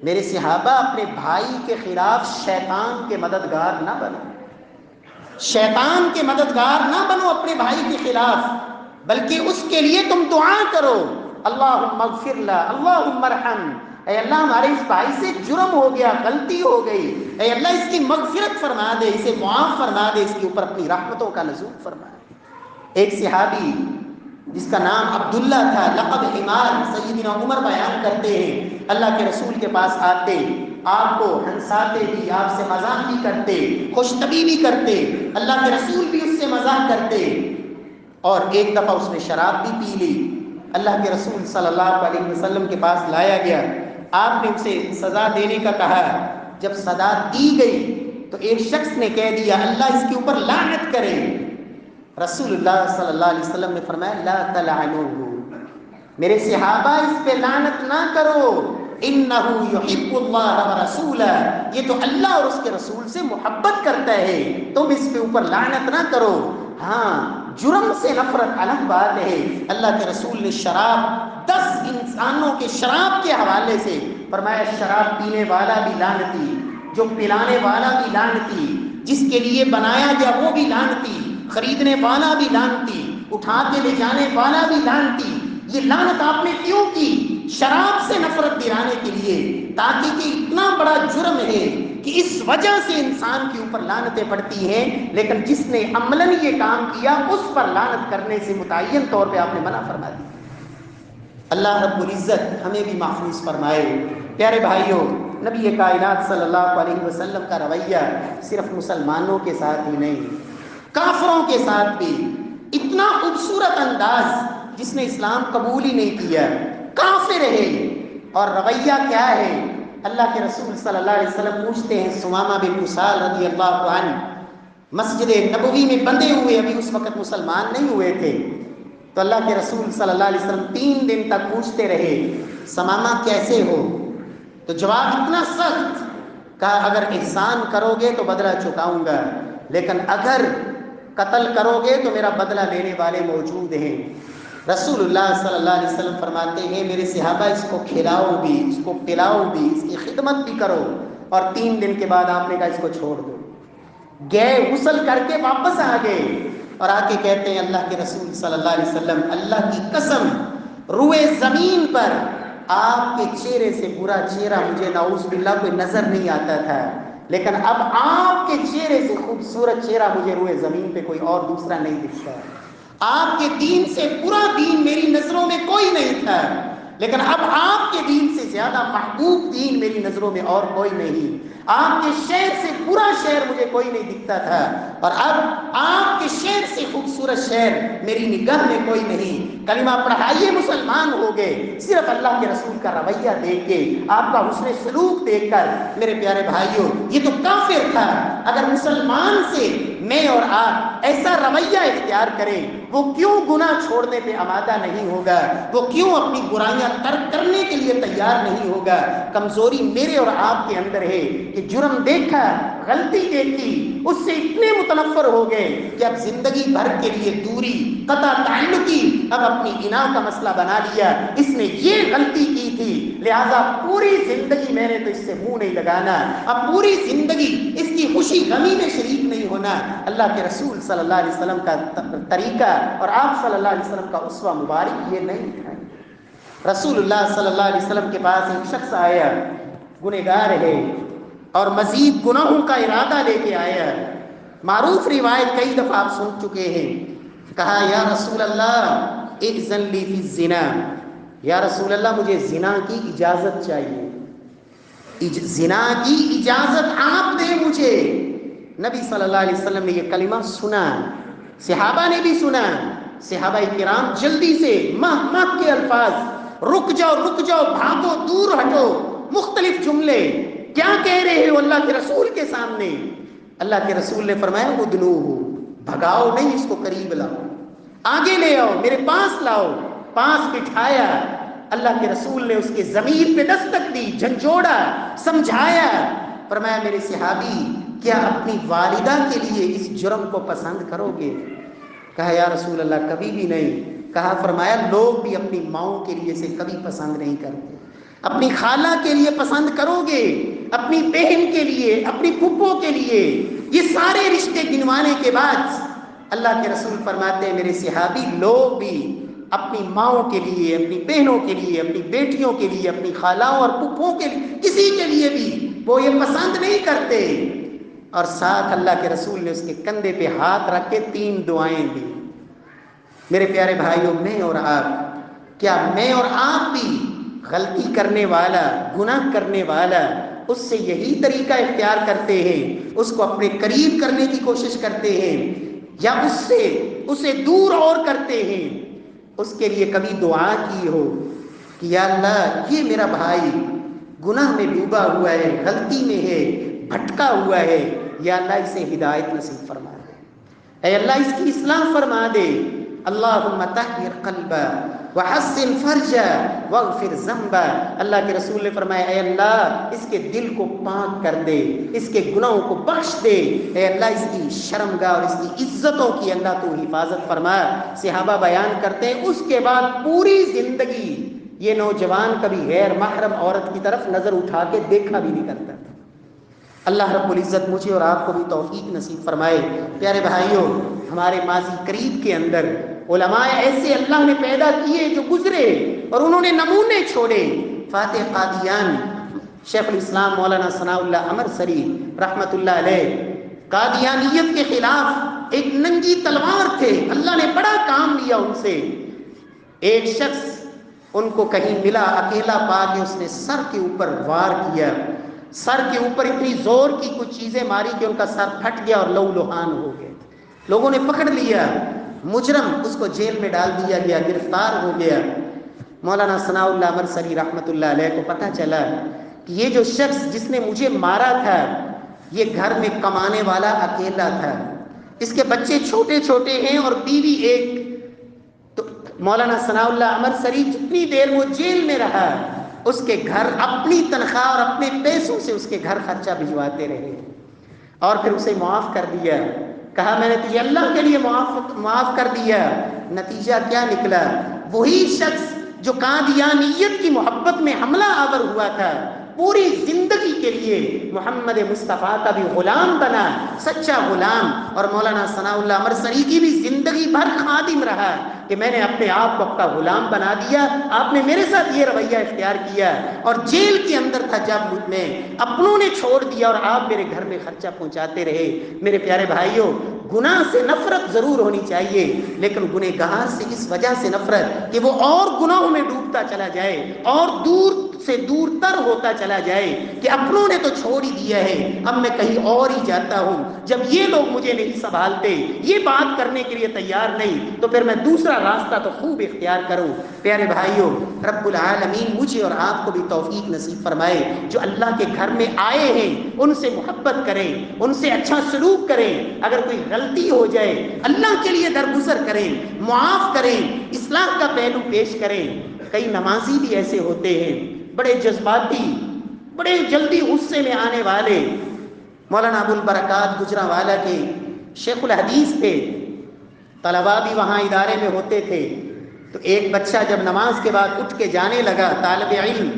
میرے صحابہ اپنے بھائی کے خلاف شیطان کے مددگار نہ بنو، شیطان کے مددگار نہ بنو اپنے بھائی کے خلاف، بلکہ اس کے لیے تم دعا کرو اللہم اغفر لہ اللہم ارحم، اے اللہ ہمارے اس بھائی سے جرم ہو گیا، غلطی ہو گئی، اے اللہ اس کی مغفرت فرما دے، اسے معاف فرما دے، اس کے اوپر اپنی رحمتوں کا نزول فرما دے۔ ایک صحابی جس کا نام عبداللہ تھا، لقب حمار، سیدنا عمر بیان کرتے ہیں اللہ کے رسول کے پاس آتے، آپ کو ہنساتے بھی، آپ سے مزاح بھی کرتے، خوش طبی بھی کرتے، اللہ کے رسول بھی اس سے مزاح کرتے، اور ایک دفعہ اس نے شراب بھی پی لی۔ اللہ کے رسول صلی اللہ علیہ وسلم کے پاس لایا گیا، آپ نے اسے سزا دینے کا کہا، جب سزا دی گئی تو ایک شخص نے کہہ دیا اللہ اس کے اوپر لعنت کرے۔ رسول اللہ صلی اللہ علیہ وسلم نے فرمایا لا تلعنوہ، میرے صحابہ اس پہ لعنت نہ کرو، انہ یحب اللہ ورسولہ، یہ تو اللہ اور اس کے رسول سے محبت کرتا ہے، تم اس کے اوپر لعنت نہ کرو۔ ہاں جرم سے نفرت الگ بات ہے۔ اللہ کے رسول نے شراب 10 انسانوں کے شراب کے حوالے سے فرمایا شراب پینے والا بھی لعنتی، جو پلانے والا بھی لعنتی، جس کے لیے بنایا گیا وہ بھی لعنتی، خریدنے والا بھی لعنتی، اٹھا کے لے جانے والا بھی لعنتی۔ یہ لعنت آپ نے کیوں کی؟ شراب سے نفرت دلانے کے لیے، تاکہ کہ اتنا بڑا جرم ہے کہ اس وجہ سے انسان کے اوپر لعنتیں پڑتی ہیں، لیکن جس نے عملاً یہ کام کیا اس پر لعنت کرنے سے متعین طور پہ آپ نے منع فرما دی۔ اللہ رب العزت ہمیں بھی محفوظ فرمائے۔ پیارے بھائیوں، نبی کائنات صلی اللہ علیہ وسلم کا رویہ صرف مسلمانوں کے ساتھ ہی نہیں، کافروں کے ساتھ بھی اتنا خوبصورت انداز، جس نے اسلام قبول ہی نہیں کیا کافر ہے، اور رویہ کیا ہے؟ اللہ کے رسول صلی اللہ علیہ وسلم پوچھتے ہیں ثمامہ بن اسال رضی اللہ عنہ، مسجد نبوی میں بندے ہوئے، ابھی اس وقت مسلمان نہیں ہوئے تھے، تو اللہ کے رسول صلی اللہ علیہ وسلم 3 دن تک پوچھتے رہے ثمامہ کیسے ہو؟ تو جواب اتنا سخت، کہا اگر احسان کرو گے تو بدلہ چکاؤں گا، لیکن اگر قتل کرو گے تو میرا بدلہ لینے والے موجود ہیں۔ رسول اللہ صلی اللہ علیہ وسلم فرماتے ہیں میرے صحابہ اس کو کھلاؤ بھی، اس کو پلاؤ بھی، اس کی خدمت بھی کرو، اور 3 دن کے بعد آپ نے کہا اس کو چھوڑ دو۔ گئے غسل کر کے واپس آ گئے اور آ کے کہتے ہیں اللہ کے رسول صلی اللہ علیہ وسلم اللہ کی قسم روئے زمین پر آپ کے چہرے سے برا چہرہ مجھے نعوذ باللہ کوئی نظر نہیں آتا تھا، لیکن اب آپ کے چہرے سے خوبصورت چہرہ مجھے روئے زمین پہ کوئی اور دوسرا نہیں دکھتا، آپ کے دین سے برا دین میری نظروں میں کوئی نہیں تھا، لیکن اب آپ کے دین سے زیادہ محبوب دین میری نظروں میں اور کوئی نہیں، آپ کے شہر سے برا شہر مجھے کوئی نہیں دکھتا تھا، اور اب آپ کے شہر سے خوبصورت شہر میری نگاہ میں کوئی نہیں۔ کلمہ پڑھائیے، مسلمان ہو گئے، صرف اللہ کے رسول کا رویہ دیکھ کے، آپ کا حسن سلوک دیکھ کر۔ میرے پیارے بھائیوں، یہ تو کافر تھا، اگر مسلمان سے میں اور آپ ایسا رویہ اختیار کریں، وہ کیوں گناہ چھوڑنے پہ آمادہ نہیں ہوگا؟ وہ کیوں اپنی برائیاں ترک کرنے کے لیے تیار نہیں ہوگا؟ کمزوری میرے اور آپ کے اندر ہے کہ جرم دیکھا، غلطی دیکھی، اس سے اتنے متنفر ہو گئے کہ اب زندگی بھر کے لیے دوری، قطع تعلقی اب اپنی اناء کا مسئلہ بنا لیا۔ اس نے یہ غلطی کی تھی، لہذا پوری زندگی میں نے تو اس سے منہ نہیں لگانا، اب پوری زندگی اس کی خوشی غمی میں شریک نہیں ہونا۔ اللہ کے رسول صلی اللہ علیہ وسلم کا طریقہ اور آپ صلی اللہ علیہ وسلم کا اسوہ مبارک یہ نہیں تھا۔ رسول اللہ صلی اللہ علیہ وسلم کے پاس ایک شخص آیا، گنہگار ہے اور مزید گناہوں کا ارادہ لے کے آیا۔ معروف روایت کئی دفعہ آپ سن چکے ہیں، کہا یا رسول اللہ اذن لی فی الزنا، یا رسول اللہ مجھے زنا کی اجازت چاہیے، زنا کی اجازت آپ دیں مجھے۔ نبی صلی اللہ علیہ وسلم نے یہ کلمہ سنا، صحابہ نے بھی سنا، صحابہ کرام جلدی سے مہ کے الفاظ، رک جاؤ رک جاؤ، بھاگو، دور ہٹو، مختلف جملے کیا کہہ رہے ہو اللہ کے رسول کے سامنے؟ اللہ کے رسول نے فرمایا ادنوہ، بھگاؤ نہیں، اس کو قریب لاؤ، آگے لے آؤ، میرے پاس لاؤ۔ پاس بٹھایا، اللہ کے رسول نے اس کے ضمیر پہ دستک دی، جھنجھوڑا، سمجھایا، فرمایا میرے صحابی کیا اپنی والدہ کے لیے اس جرم کو پسند کرو گے؟ کہا یا رسول اللہ کبھی بھی نہیں۔ کہا فرمایا لوگ بھی اپنی ماؤں کے لیے اسے کبھی پسند نہیں کرتے، اپنی خالہ کے لیے پسند کرو گے، اپنی بہن کے لیے، اپنی پھپھو کے لیے، یہ سارے رشتے گنوانے کے بعد اللہ کے رسول فرماتے ہیں میرے صحابی لوگ بھی اپنی ماؤں کے لیے، اپنی بہنوں کے لیے، اپنی بیٹیوں کے لیے، اپنی خالاؤں اور پھپھوں کے لیے، کسی کے لیے بھی وہ یہ پسند نہیں کرتے۔ اور ساتھ اللہ کے رسول نے اس کے کندھے پہ ہاتھ رکھ کے 3 دعائیں دی۔ میرے پیارے بھائیوں، میں اور آپ، کیا میں اور آپ بھی غلطی کرنے والا، گناہ کرنے والا، اس سے یہی طریقہ اختیار کرتے ہیں، اس کو اپنے قریب کرنے کی کوشش کرتے ہیں، یا اسے دور اور کرتے ہیں؟ اس کے لیے کبھی دعا کی ہو کہ یا اللہ یہ میرا بھائی گناہ میں ڈوبا ہوا ہے، غلطی میں ہے، بھٹکا ہوا ہے، یا اللہ اسے ہدایت نصیب فرما دے، اے اللہ اس کی اصلاح فرما دے، اللہم طہر قلبہ وحسن فرجہ واغفر ذنبہ۔ اللہ کے رسول نے فرمایا اے اللہ اس کے دل کو پاک کر دے، اس کے گناہوں کو بخش دے، اے اللہ اس کی شرمگاہ اور اس کی عزتوں کی اللہ تو حفاظت فرما۔ صحابہ بیان کرتے ہیں اس کے بعد پوری زندگی یہ نوجوان کبھی غیر محرم عورت کی طرف نظر اٹھا کے دیکھا بھی نہیں کرتا تھا۔ اللہ رب العزت مجھے اور آپ کو بھی توفیق نصیب فرمائے۔ پیارے بھائیوں، ہمارے ماضی قریب کے اندر علماء ایسے اللہ نے پیدا کیے جو گزرے اور انہوں نے نمونے چھوڑے۔ فاتح قادیان شیخ الاسلام مولانا ثناء اللہ امرسری رحمت اللہ علیہ قادیانیت کے خلاف ایک ننگی تلوار تھے، اللہ نے بڑا کام لیا ان سے۔ ایک شخص ان کو کہیں ملا، اکیلا پا کے اس نے سر کے اوپر وار کیا، سر کے اوپر اتنی زور کی کچھ چیزیں ماری کہ ان کا سر پھٹ گیا اور لہو لہان ہو گئے۔ لوگوں نے پکڑ لیا، مجرم اس کو جیل میں ڈال دیا گیا، گرفتار ہو گیا۔ مولانا ثناء اللہ امرسری رحمت اللہ علیہ کو پتہ چلا کہ یہ جو شخص جس نے مجھے مارا تھا یہ گھر میں کمانے والا اکیلا تھا، اس کے بچے چھوٹے چھوٹے ہیں اور بیوی ایک۔ تو مولانا ثناء اللہ امرسری جتنی دیر وہ جیل میں رہا اس کے گھر اپنی تنخواہ اور اپنے پیسوں سے اس کے گھر خرچہ بھجواتے رہے، اور پھر اسے معاف کر دیا۔ کہا میں نے تجھے اللہ کے لیے معاف کر دیا۔ نتیجہ کیا نکلا؟ وہی شخص جو قادیانیت کی محبت میں حملہ آور ہوا تھا پوری زندگی کے لیے محمد مصطفیٰ کا بھی غلام بنا، سچا غلام۔ اور مولانا ثناء اللہ امرسری کی بھی زندگی بھر خادم رہا کہ میں نے اپنے آپ کو آپ کا غلام بنا دیا، آپ نے میرے ساتھ یہ رویہ اختیار کیا۔ اور جیل کے اندر تھا جب میں اپنوں نے چھوڑ دیا اور آپ میرے گھر میں خرچہ پہنچاتے رہے۔ میرے پیارے بھائیوں، گناہ سے نفرت ضرور ہونی چاہیے، لیکن گنہگار سے اس وجہ سے نفرت کہ وہ اور گناہوں میں ڈوبتا چلا جائے اور دور سے دور تر ہوتا چلا جائے کہ اپنوں نے تو چھوڑ ہی دیا ہے، اب میں کہیں اور ہی جاتا ہوں، جب یہ لوگ مجھے نہیں سنبھالتے، یہ بات کرنے کے لیے تیار نہیں، تو پھر میں دوسرا راستہ تو خوب اختیار کروں۔ پیارے بھائیوں، رب العالمین مجھے اور آپ کو بھی توفیق نصیب فرمائے، جو اللہ کے گھر میں آئے ہیں ان سے محبت کریں، ان سے اچھا سلوک کریں، اگر کوئی غلطی ہو جائے اللہ کے لیے درگزر کریں، معاف کریں، اصلاح کا پہلو پیش کریں۔ کئی نمازی بھی ایسے ہوتے ہیں، بڑے جذباتی، بڑے جلدی غصے میں آنے والے۔ مولانا ابو البرکات گجرانوالہ کے شیخ الحدیث تھے، طلباء بھی وہاں ادارے میں ہوتے تھے۔ تو ایک بچہ جب نماز کے بعد اٹھ کے جانے لگا، طالب علم،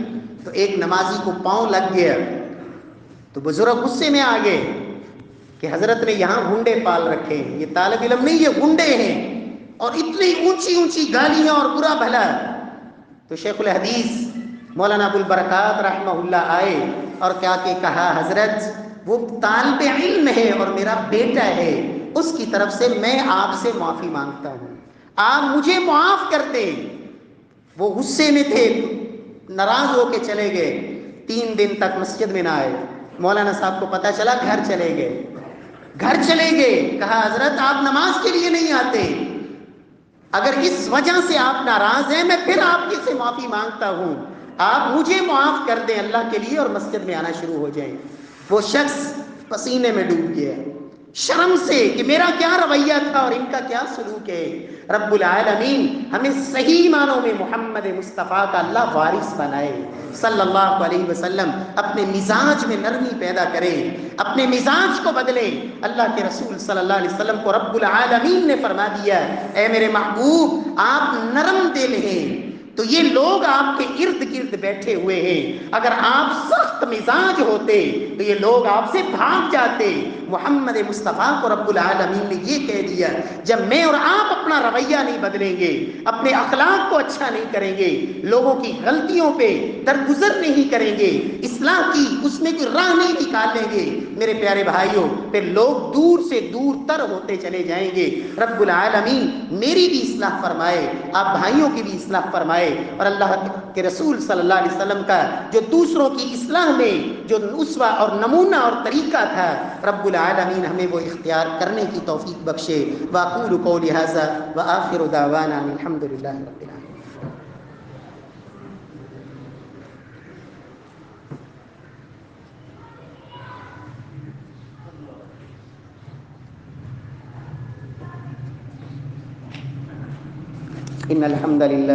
تو ایک نمازی کو پاؤں لگ گیا، تو بزرگ غصے میں آ گئے کہ حضرت نے یہاں گھنڈے پال رکھے ہیں، یہ طالب علم نہیں، یہ گھنڈے ہیں، اور اتنی اونچی اونچی گالیاں اور برا بھلا۔ تو شیخ الحدیث مولانا ابو البرکات رحمہ اللہ آئے اور کیا کہ کہا، حضرت وہ طالب علم ہے اور میرا بیٹا ہے، اس کی طرف سے میں آپ سے معافی مانگتا ہوں، آپ مجھے معاف کر دیں۔ وہ غصے میں تھے، ناراض ہو کے چلے گئے، 3 دن تک مسجد میں نہ آئے۔ مولانا صاحب کو پتہ چلا، گھر چلے گئے، کہا حضرت آپ نماز کے لیے نہیں آتے، اگر اس وجہ سے آپ ناراض ہیں میں پھر آپ کی سے معافی مانگتا ہوں، آپ مجھے معاف کر دیں اللہ کے لیے اور مسجد میں آنا شروع ہو جائیں۔ وہ شخص پسینے میں ڈوب گیا شرم سے کہ میرا کیا رویہ تھا اور ان کا کیا سلوک ہے۔ رب العالمین ہمیں صحیح معنوں میں محمد مصطفیٰ کا اللہ وارث بنائے صلی اللہ علیہ وسلم، اپنے مزاج میں نرمی پیدا کرے، اپنے مزاج کو بدلے۔ اللہ کے رسول صلی اللہ علیہ وسلم کو رب العالمین نے فرما دیا، اے میرے محبوب آپ نرم دل ہیں، تو یہ لوگ آپ کے ارد گرد بیٹھے ہوئے ہیں، اگر آپ سخت مزاج ہوتے تو یہ لوگ آپ سے بھاگ جاتے۔ محمد مصطفیٰ کو رب العالمین نے یہ کہہ دیا، جب میں اور آپ اپنا رویہ نہیں بدلیں گے، اپنے اخلاق کو اچھا نہیں کریں گے، لوگوں کی غلطیوں پہ درگزر نہیں کریں گے، اصلاح کی اس میں کوئی راہ نہیں نکالیں گے، میرے پیارے بھائیوں، پھر لوگ دور سے دور تر ہوتے چلے جائیں گے۔ رب العالمین میری بھی اصلاح فرمائے، آپ بھائیوں کی بھی اصلاح فرمائے، اور اللہ کے رسول صلی اللہ علیہ وسلم کا جو دوسروں کی اصلاح میں جو اسوہ اور نمونہ اور طریقہ تھا، رب العالمین ہمیں وہ اختیار کرنے کی توفیق بخشے۔ واقول قولی ھذا وآخر دعوانا الحمد للہ رب العالمین۔ ان الحمد للہ